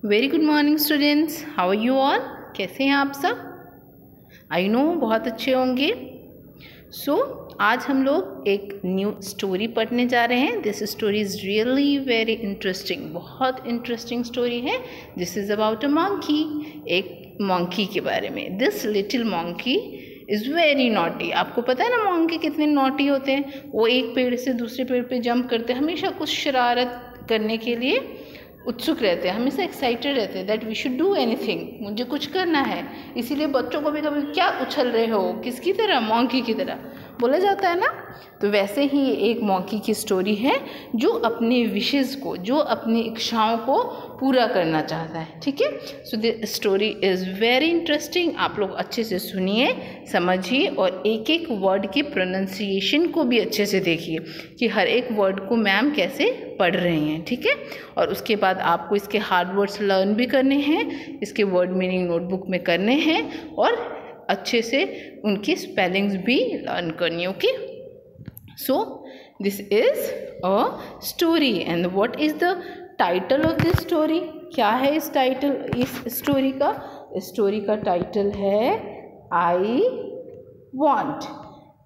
Very good morning students, how are you all. कैसे हैं आप सब? आई नो बहुत अच्छे होंगे। आज हम लोग एक न्यू स्टोरी पढ़ने जा रहे हैं। This story is really very interesting, बहुत इंटरेस्टिंग स्टोरी है। This is about a monkey, एक मंकी के बारे में। This little monkey is very naughty. आपको पता है ना मंकी कितने नॉटी होते हैं। वो एक पेड़ से दूसरे पेड़ पे जंप करते हैं, हमेशा कुछ शरारत करने के लिए उत्सुक रहते हैं, हमेशा एक्साइटेड रहते हैं that we should do anything, मुझे कुछ करना है। इसीलिए बच्चों को भी कभी क्या उछल रहे हो, किसकी तरह? मंकी की तरह बोला जाता है ना। तो वैसे ही एक मंकी की स्टोरी है जो अपने विशेस को, जो अपनी इच्छाओं को पूरा करना चाहता है। ठीक है, so this story is very interesting. आप लोग अच्छे से सुनिए, समझिए और एक एक वर्ड की प्रोनाउंसिएशन को भी अच्छे से देखिए कि हर एक वर्ड को मैम कैसे पढ़ रही हैं। ठीक है, और उसके बाद आपको इसके हार्ड वर्ड्स लर्न भी करने हैं, इसके वर्ड मीनिंग नोटबुक में करने हैं और अच्छे से उनकी स्पेलिंग्स भी लर्न करनी है। Okay, so this is a story and what is the title of this story? क्या है इस स्टोरी का? इस स्टोरी का टाइटल है आई वॉन्ट।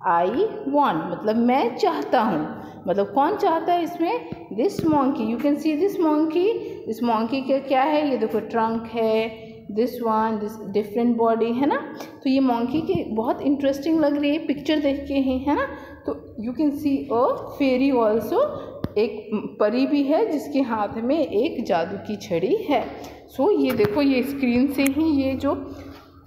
आई वॉन्ट मतलब मैं चाहता हूँ। मतलब कौन चाहता है इसमें? This monkey. You can see this monkey. इस मंकी का क्या है? ये देखो ट्रंक है, this one, this different body है ना। तो ये मंकी की बहुत इंटरेस्टिंग लग रही है पिक्चर देख के ही, है ना। तो you can see a fairy also. एक परी भी है जिसके हाथ में एक जादू की छड़ी है। सो ये देखो, ये स्क्रीन से ही ये जो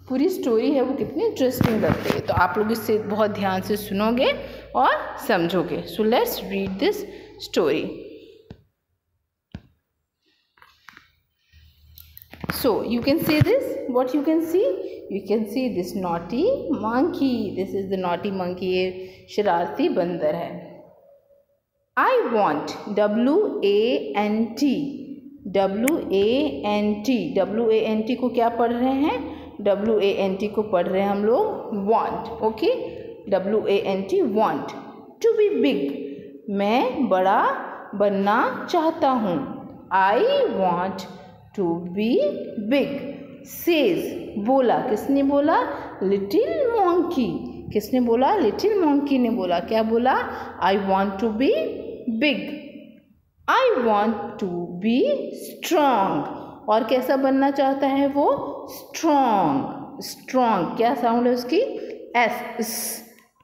पूरी स्टोरी है वो कितनी इंटरेस्टिंग लग रही है। तो आप लोग इससे बहुत ध्यान से सुनोगे और समझोगे। So let's read this story. So you can see this. What you can see? You can see this naughty monkey. This is the naughty monkey. ये शरारती बंदर है। I want, W-A-N-T, W-A-N-T, W-A-N-T को क्या पढ़ रहे हैं? W-A-N-T को पढ़ रहे हैं हम लोग want. Okay, W-A-N-T want. To be big, मैं बड़ा बनना चाहता हूँ। I want to be big. Says, बोला। किसने बोला? Little monkey. किसने बोला? Little monkey ने बोला। क्या बोला? I want to be big. I want to be strong. और कैसा बनना चाहता है वो? Strong. Strong क्या साउंड है उसकी? S.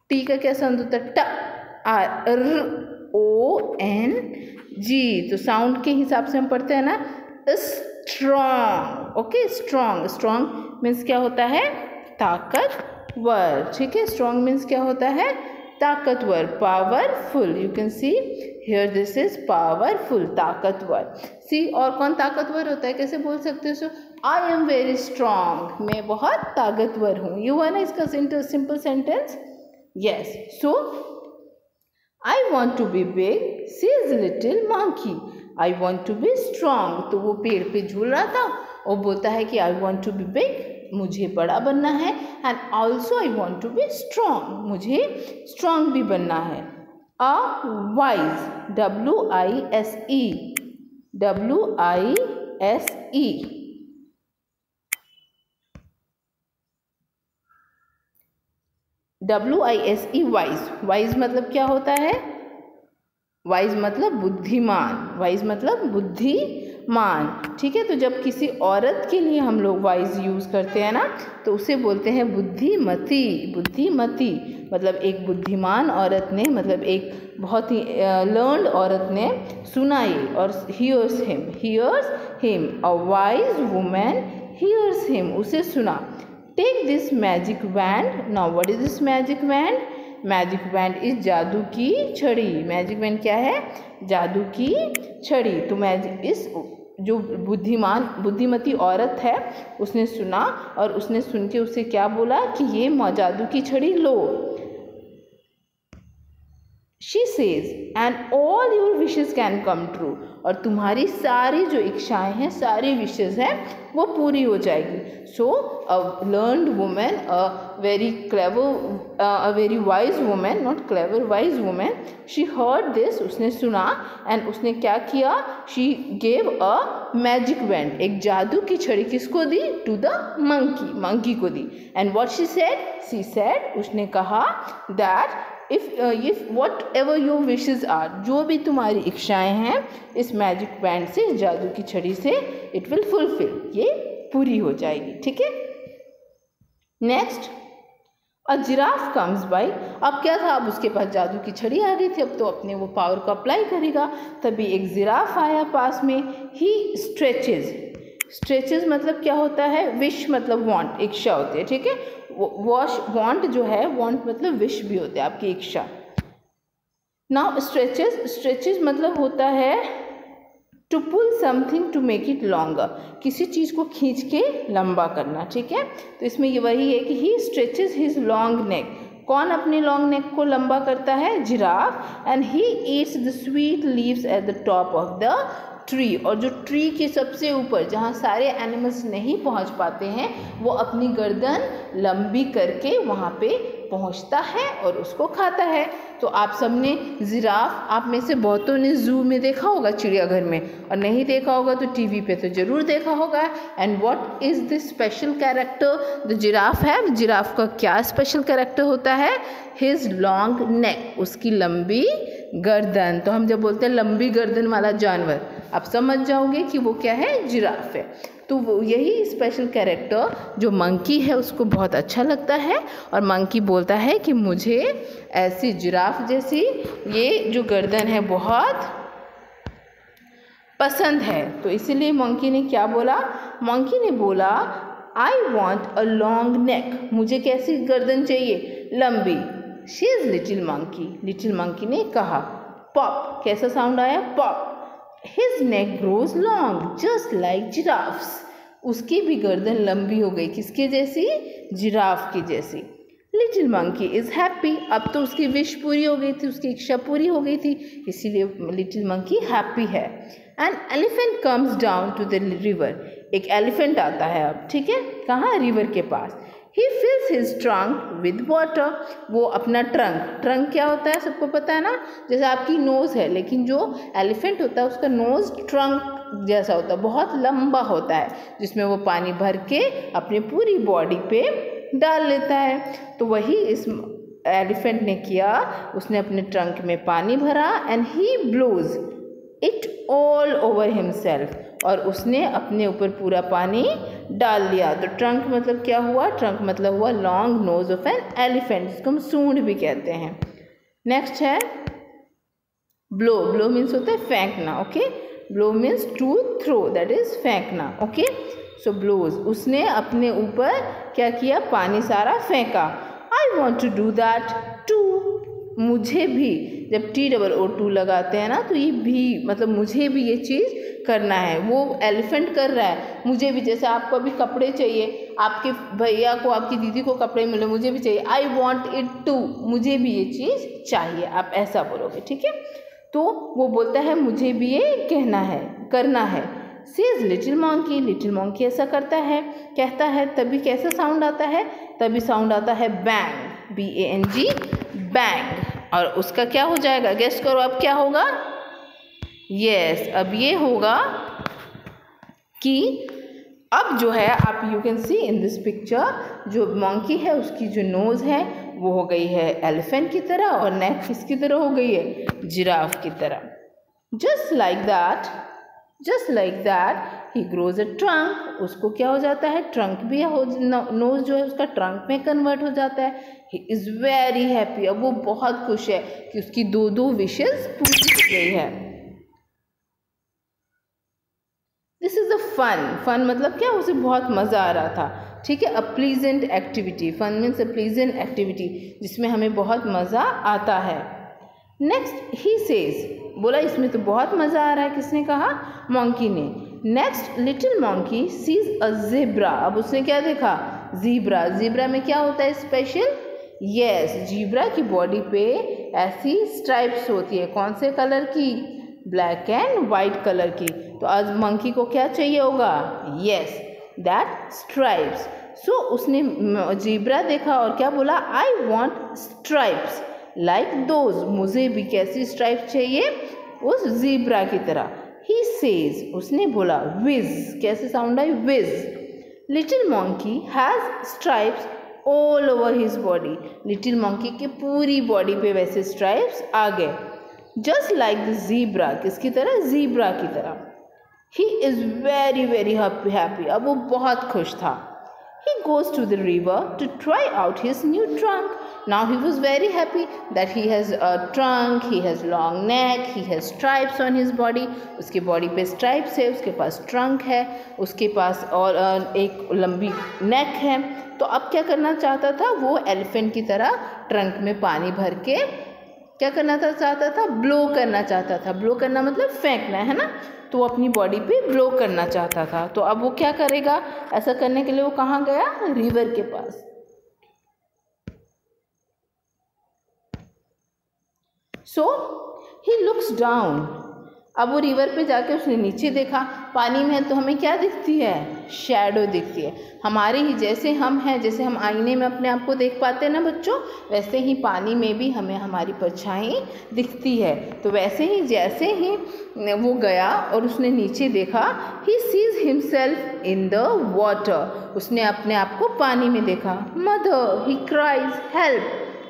टी का क्या साउंड होता है? ट, R, O, N, G। तो साउंड के हिसाब से हम पढ़ते हैं ना, strong. Okay, strong. Strong means क्या होता है? ताकतवर। ठीक है, स्ट्रॉन्ग मीन्स क्या होता है? ताकतवर, powerful. You can see here this is powerful, ताकतवर। सी, और कौन ताकतवर होता है? कैसे बोल सकते हो? आई एम वेरी स्ट्रॉन्ग, मैं बहुत ताकतवर हूँ। ये हुआ ना इसका simple sentence. Yes, so I want to be big, says little monkey. I want to be strong. तो वो पेड़ पे झूल रहा था और बोलता है कि I want to be big, मुझे बड़ा बनना है। And also I want to be strong, मुझे स्ट्रॉन्ग भी बनना है। A wise, W-I-S-E, W-I-S-E, W-I-S-E, wise. Wise मतलब क्या होता है? वाइज मतलब बुद्धिमान। वाइज मतलब बुद्धिमान। ठीक है, तो जब किसी औरत के लिए हम लोग वाइज यूज़ करते हैं ना, तो उसे बोलते हैं बुद्धिमती। बुद्धिमती मतलब एक बुद्धिमान औरत ने, मतलब एक बहुत ही लर्नड औरत ने सुना ये, और hears him, a wise women hears him, उसे सुना। Take this magic wand. Now what is this magic wand? Magic wand is जादू की छड़ी। मैजिक वैंड क्या है? जादू की छड़ी। तो मैजिक, इस जो बुद्धिमती औरत है उसने सुना, और उसने सुन के उससे क्या बोला कि ये जादू की छड़ी लो। She says and all your wishes can come true, और तुम्हारी सारी जो इच्छाएं हैं, सारी विशेज़ हैं, वो पूरी हो जाएगी. So a learned women, a very clever, a very wise women, not clever, wise women, she heard this, उसने सुना, एंड उसने क्या किया, she gave a magic wand, एक जादू की छड़ी किसको दी, टू द मंकी, मंकी को दी. एंड व्हाट शी सेड, उसने कहा that if whatever your wishes are, जो भी तुम्हारी इच्छाएं हैं, इस मैजिक बैंड से, इस जादू की छड़ी से, it will fulfill, ये पूरी हो जाएगी. ठीक है. Next, a giraffe comes by. अब क्या था, अब उसके पास जादू की छड़ी आ गई थी, अब तो अपने वो पावर को अप्लाई करेगा. तभी एक जिराफ आया पास में. ही स्ट्रेचेज मतलब क्या होता है, विश मतलब वांट, इच्छा होती है. ठीक है. वांट जो है, वांट मतलब विश भी होता है, आपकी इच्छा. नाउ स्ट्रेचेज मतलब होता है to pull something to make it longer, किसी चीज़ को खींच के लंबा करना. ठीक है. तो इसमें ये वही है कि ही स्ट्रेचेज हिज लॉन्ग नेक. कौन अपने लॉन्ग नेक को लंबा करता है, giraffe. And he eats the sweet leaves at the top of the tree, और जो ट्री के सबसे ऊपर, जहाँ सारे एनिमल्स नहीं पहुँच पाते हैं, वो अपनी गर्दन लंबी करके वहाँ पे पहुँचता है और उसको खाता है. तो आप सबने जिराफ, आप में से बहुतों ने जू में देखा होगा, चिड़ियाघर में, और नहीं देखा होगा तो टीवी पे तो ज़रूर देखा होगा. And what is the special character the giraffe है, जिराफ का क्या स्पेशल कैरेक्टर होता है, हिज लॉन्ग नेक, उसकी लंबी गर्दन. तो हम जब बोलते हैं लंबी गर्दन वाला जानवर, आप समझ जाओगे कि वो क्या है, जिराफ है. तो वो यही स्पेशल कैरेक्टर जो मंकी है उसको बहुत अच्छा लगता है, और मंकी बोलता है कि मुझे ऐसी जिराफ जैसी ये जो गर्दन है बहुत पसंद है. तो इसीलिए मंकी ने क्या बोला, मंकी ने बोला I want a long neck, मुझे कैसी गर्दन चाहिए, लंबी. She is little monkey, little monkey ने कहा. पॉप, कैसा साउंड आया, pop. His neck grows long just like giraffes, उसकी भी गर्दन लंबी हो गई, किसके जैसी, जिराफ की जैसी. लिटिल मंकी इज़ हैप्पी, अब तो उसकी विश पूरी हो गई थी, उसकी इच्छा पूरी हो गई थी, इसीलिए लिटिल मंकी हैप्पी है. An elephant comes down to the river, एक एलिफेंट आता है अब. ठीक है. कहाँ, रिवर के पास. He fills his trunk with water, वो अपना ट्रंक क्या होता है, सबको पता है ना, जैसे आपकी नोज़ है, लेकिन जो एलिफेंट होता है उसका नोज़ ट्रंक जैसा होता है, बहुत लंबा होता है, जिसमें वो पानी भर के अपनी पूरी बॉडी पे डाल लेता है. तो वही इस एलिफेंट ने किया, उसने अपने ट्रंक में पानी भरा, and he blows it all over himself, और उसने अपने ऊपर पूरा पानी डाल लिया. तो ट्रंक मतलब क्या हुआ, ट्रंक मतलब हुआ long nose of an elephant, जिसको हम सूंड भी कहते हैं. नेक्स्ट है ब्लो. ब्लो मीन्स होता है फेंकना. Okay. Blow means to throw, that is फेंकना. ओके. सो ब्लोज, उसने अपने ऊपर क्या किया, पानी सारा फेंका. I want to do that too, मुझे भी, जब TOO लगाते हैं ना, तो ये भी मतलब मुझे भी ये चीज़ करना है. वो एलिफेंट कर रहा है, मुझे भी, जैसे आपको अभी कपड़े चाहिए, आपके भैया को, आपकी दीदी को कपड़े मिले, मुझे भी चाहिए, आई वॉन्ट इट टू, मुझे भी ये चीज़ चाहिए, आप ऐसा बोलोगे. ठीक है. तो वो बोलता है मुझे भी ये कहना है, करना है. Says little monkey, little monkey ऐसा करता है, कहता है. तभी कैसा साउंड आता है, तभी साउंड आता है बैंग, BANG, बैंग. और उसका क्या हो जाएगा, गेस करो अब क्या होगा. यस, अब ये होगा कि अब जो है आप you can C in this picture, जो मंकी है उसकी जो नोज़ है वो हो गई है एलिफेंट की तरह, और नेक किसकी तरह हो गई है, जिराफ की तरह. Just like that he grows a trunk, उसको क्या हो जाता है, ट्रंक भी हो, नोज जो है उसका ट्रंक में कन्वर्ट हो जाता है. ही इज़ वेरी हैप्पी, अब वो बहुत खुश है कि उसकी 2 विशेज़ पूरी हो गई है. दिस इज़ अ फन मतलब क्या, उसे बहुत मज़ा आ रहा था. ठीक है. A pleasant activity, fun means a pleasant activity, जिसमें हमें बहुत मज़ा आता है. नेक्स्ट ही सेज, बोला इसमें तो बहुत मज़ा आ रहा है, किसने कहा, मंकी ने. Next little monkey sees a zebra, अब उसने क्या देखा, ज़ीब्रा. ज़ीब्रा में क्या होता है स्पेशल, यस, जीब्रा की बॉडी पे ऐसी स्ट्राइप्स होती है। कौन से कलर की? ब्लैक एंड वाइट कलर की। तो आज मंकी को क्या चाहिए होगा? Yes, that stripes. सो उसने जीब्रा देखा और क्या बोला? I want stripes like those. मुझे भी कैसी स्ट्राइप्स चाहिए? उस जीब्रा की तरह। ही सेज, उसने बोला। विज, कैसे साउंड आई? Whiz. Little monkey has stripes all over his body. Little monkey के पूरी बॉडी पे वैसे स्ट्राइप्स आ गए। जस्ट लाइक द जीब्रा, किसकी तरह? जीब्रा की तरह। He is very very happy, अब वो बहुत खुश था। He goes to the river to try out his new trunk. Now he was very happy that he has a trunk, he has long neck, he has stripes on his body. उसके body पे stripes है, उसके पास trunk है, उसके पास और एक लंबी नेक है। तो अब क्या करना चाहता था वो? एलिफेंट की तरह ट्रंक में पानी भर के क्या करना चाहता था? ब्लो करना चाहता था। ब्लो करना मतलब फेंकना, है ना? तो वो अपनी बॉडी पे ब्लो करना चाहता था। तो अब वो क्या करेगा? ऐसा करने के लिए वो कहाँ गया? रिवर के पास। सो ही लुक्स डाउन। अब वो रिवर पे जाके उसने नीचे देखा, पानी में है तो हमें क्या दिखती है? शैडो दिखती है। हमारे ही जैसे हम हैं, जैसे हम आईने में अपने आप को देख पाते हैं ना बच्चों, वैसे ही पानी में भी हमें हमारी परछाई दिखती है। तो वैसे ही जैसे ही वो गया और उसने नीचे देखा, he sees himself in the water. उसने अपने आप को पानी में देखा। मदर, ही क्राइज, हेल्प,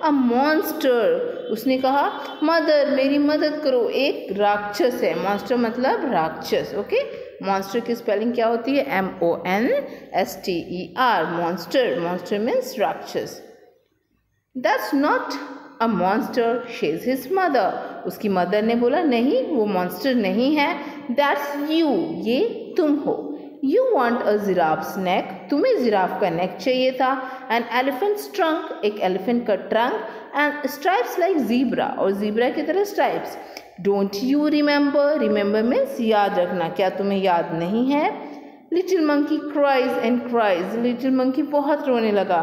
अ मॉन्स्टर। उसने कहा मदर मेरी मदद करो, एक राक्षस है। मॉन्स्टर मतलब राक्षस। ओके, मॉन्स्टर की स्पेलिंग क्या होती है? MONSTER, monster. मॉन्स्टर मीन्स राक्षस। That's not a monster, शीज his mother. उसकी मदर ने बोला नहीं, वो मॉन्स्टर नहीं है। दैट्स यू, ये तुम हो। You want a giraffe's neck, तुम्हें जिराफ का नेक चाहिए था। An elephant's trunk, एक एलिफेंट का trunk. And stripes like zebra, और जीब्रा की तरह stripes. Don't you remember? Remember means याद रखना। क्या तुम्हें याद नहीं है? Little monkey cries and cries. Little monkey बहुत रोने लगा।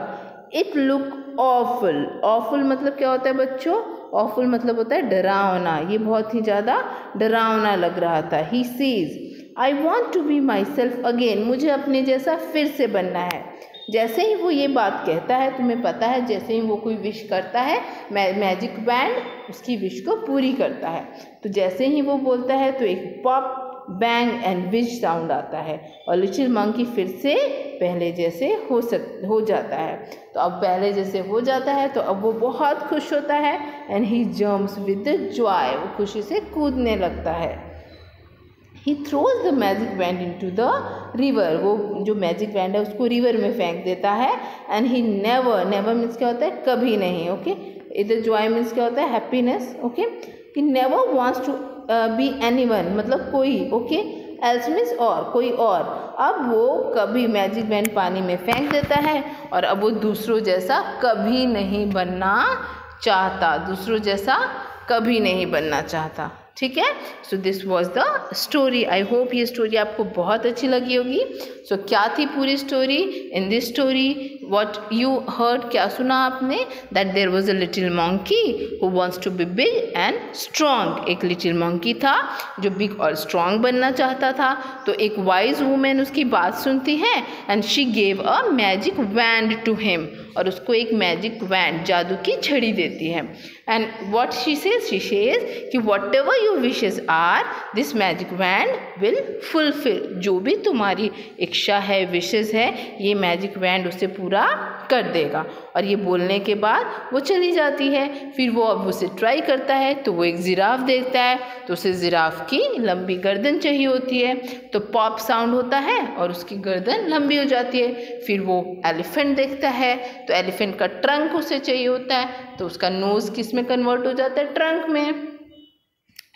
It looked awful. Awful मतलब क्या होता है बच्चों? Awful मतलब होता है डरावना। ये बहुत ही ज़्यादा डरावना लग रहा था। He says, I want to be myself again. मुझे अपने जैसा फिर से बनना है। जैसे ही वो ये बात कहता है, तुम्हें पता है जैसे ही वो कोई विश करता है, मैजिक बैंड उसकी विश को पूरी करता है। तो जैसे ही वो बोलता है तो एक pop bang and wish sound आता है और लिटिल मंकी फिर से पहले जैसे हो जाता है। तो अब पहले जैसे हो जाता है तो अब वो बहुत खुश होता है। And he jumps with joy, वो खुशी से कूदने लगता है। He throws the magic wand into the river. वो जो मैजिक बैंड है उसको रिवर में फेंक देता है। And he never मीन्स क्या होता है? कभी नहीं। ओके, इधर जॉय मीन्स क्या होता है? Happiness. Okay, he never wants to be anyone मतलब कोई। ओके, else मीन्स और, कोई और। अब वो कभी मैजिक बैंड पानी में फेंक देता है और अब वो दूसरों जैसा कभी नहीं बनना चाहता। दूसरों जैसा कभी नहीं बनना चाहता। ठीक है। So this was the story. I hope ये स्टोरी आपको बहुत अच्छी लगी होगी। सो क्या थी पूरी story? In this story what you heard, क्या सुना आपने? That there was a little monkey who wants to be big and strong. एक लिटिल मंकी था जो बिग और स्ट्रॉन्ग बनना चाहता था। तो एक वाइज वूमेन उसकी बात सुनती है and she gave a magic wand to him, और उसको एक मैजिक वैंड, जादू की छड़ी देती है। एंड वॉट शी सेज कि whatever your wishes are, this magic wand will fulfil. जो भी तुम्हारी इच्छा है, विशेज है, ये मैजिक वैंड उसे पूरा कर देगा। और ये बोलने के बाद वो चली जाती है। फिर वो अब उसे ट्राई करता है तो वो एक जिराफ देखता है, तो उसे जिराफ की लंबी गर्दन चाहिए होती है। तो पॉप साउंड होता है और उसकी गर्दन लंबी हो जाती है। फिर वो एलिफेंट देखता है तो एलिफेंट का ट्रंक उसे चाहिए होता है, तो उसका नोज़ किस में कन्वर्ट हो जाता है? ट्रंक में।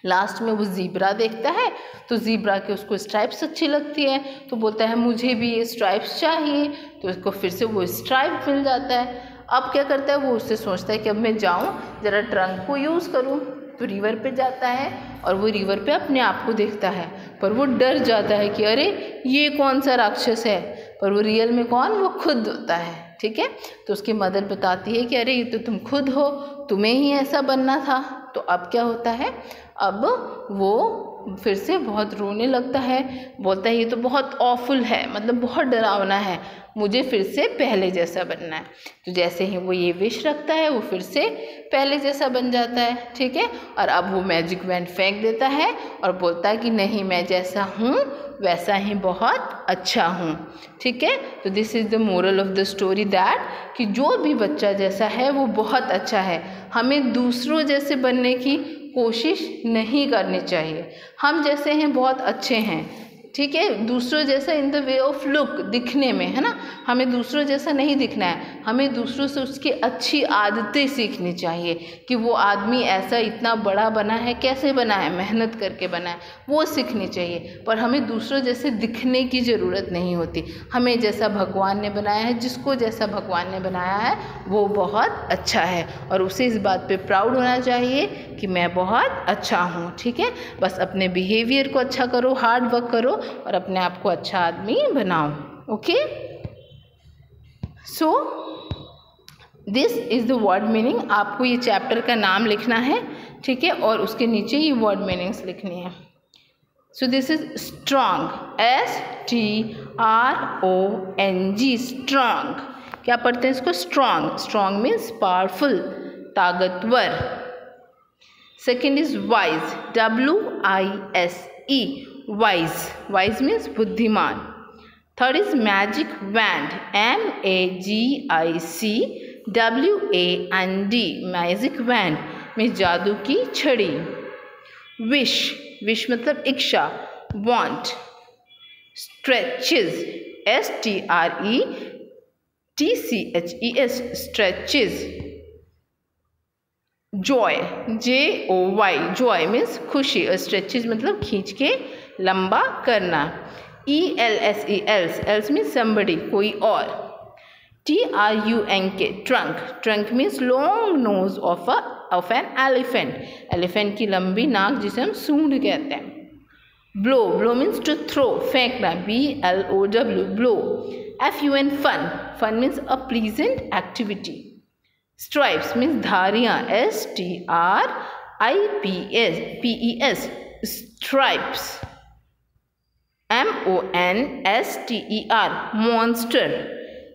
लास्ट में वो ज़ीब्रा देखता है तो ज़ीब्रा के उसको स्ट्राइप्स अच्छी लगती है, तो बोलता है मुझे भी ये स्ट्राइप्स चाहिए। तो उसको फिर से वो स्ट्राइप मिल जाता है। अब क्या करता है वो? उससे सोचता है कि अब मैं जाऊँ ज़रा ट्रंक को यूज़ करूँ। तो रिवर पे जाता है और वो रिवर पे अपने आप को देखता है, पर वो डर जाता है कि अरे ये कौन सा राक्षस है। पर वो रियल में कौन, वो खुद होता है, ठीक है। तो उसकी मदर बताती है कि अरे ये तो तुम खुद हो, तुम्हें ही ऐसा बनना था। तो अब क्या होता है, अब वो फिर से बहुत रोने लगता है, बोलता है ये तो बहुत ऑफुल है, मतलब बहुत डरावना है, मुझे फिर से पहले जैसा बनना है। तो जैसे ही वो ये विश रखता है वो फिर से पहले जैसा बन जाता है, ठीक है। और अब वो मैजिक वैंड फेंक देता है और बोलता है कि नहीं, मैं जैसा हूँ वैसा ही बहुत अच्छा हूँ, ठीक है। तो this is the moral of the story that कि जो भी बच्चा जैसा है वो बहुत अच्छा है, हमें दूसरों जैसे बनने की कोशिश नहीं करनी चाहिए। हम जैसे हैं बहुत अच्छे हैं, ठीक है, दूसरों जैसा in the way of look, दिखने में, है ना, हमें दूसरों जैसा नहीं दिखना है, हमें दूसरों से उसकी अच्छी आदतें सीखनी चाहिए कि वो आदमी ऐसा इतना बड़ा बना है, कैसे बना है, मेहनत करके बना है, वो सीखनी चाहिए। पर हमें दूसरों जैसे दिखने की ज़रूरत नहीं होती, हमें जैसा भगवान ने बनाया है, जिसको जैसा भगवान ने बनाया है वो बहुत अच्छा है और उसे इस बात पे प्राउड होना चाहिए कि मैं बहुत अच्छा हूँ, ठीक है। बस अपने बिहेवियर को अच्छा करो, हार्ड वर्क करो और अपने आप को अच्छा आदमी बनाओ, okay. So this is the word meaning. आपको ये चैप्टर का नाम लिखना है, ठीक है, और उसके नीचे ये वर्ड मीनिंग्स लिखनी है। So this is strong, STRONG, strong. क्या पढ़ते हैं इसको, स्ट्रॉन्ग। स्ट्रॉन्ग मीन्स पावरफुल, ताकतवर। Second is wise, WISE, wise. Wise means बुद्धिमान। Third is magic wand, MAGIC magic wand means जादू की छड़ी। विश, विश मतलब इच्छा, want. Stretches, STRETCHES, stretches. Joy, JOY, joy means खुशी, और स्ट्रेचेज मतलब खींच के लंबा करना। ELSE, एल्स मीन्स समबडी, कोई और। TRUNK, trunk, trunk means long nose of an elephant, elephant की लंबी नाक जिसे हम सूंड कहते हैं। Blow, blow means to throw, फेंकना, BLOW, blow. FUN, fun, fun means a pleasant activity. Stripes means धारियाँ, STRIPES, stripes. MONSTER, monster,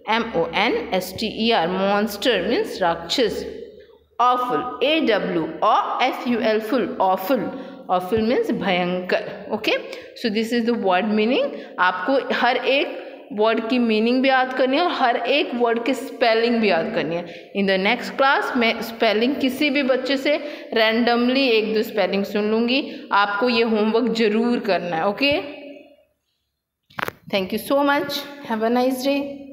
MONSTER, monster means राक्षस। Awful, AWFUL, full, awful, awful means भयंकर, okay. So this is the word meaning. आपको हर एक word की meaning भी याद करनी है और हर एक वर्ड की स्पेलिंग भी याद करनी है। इन द नेक्स्ट क्लास मैं स्पेलिंग किसी भी बच्चे से रैंडमली 1-2 स्पेलिंग सुन लूँगी, आपको ये होमवर्क ज़रूर करना है, okay. Thank you so much, have a nice day.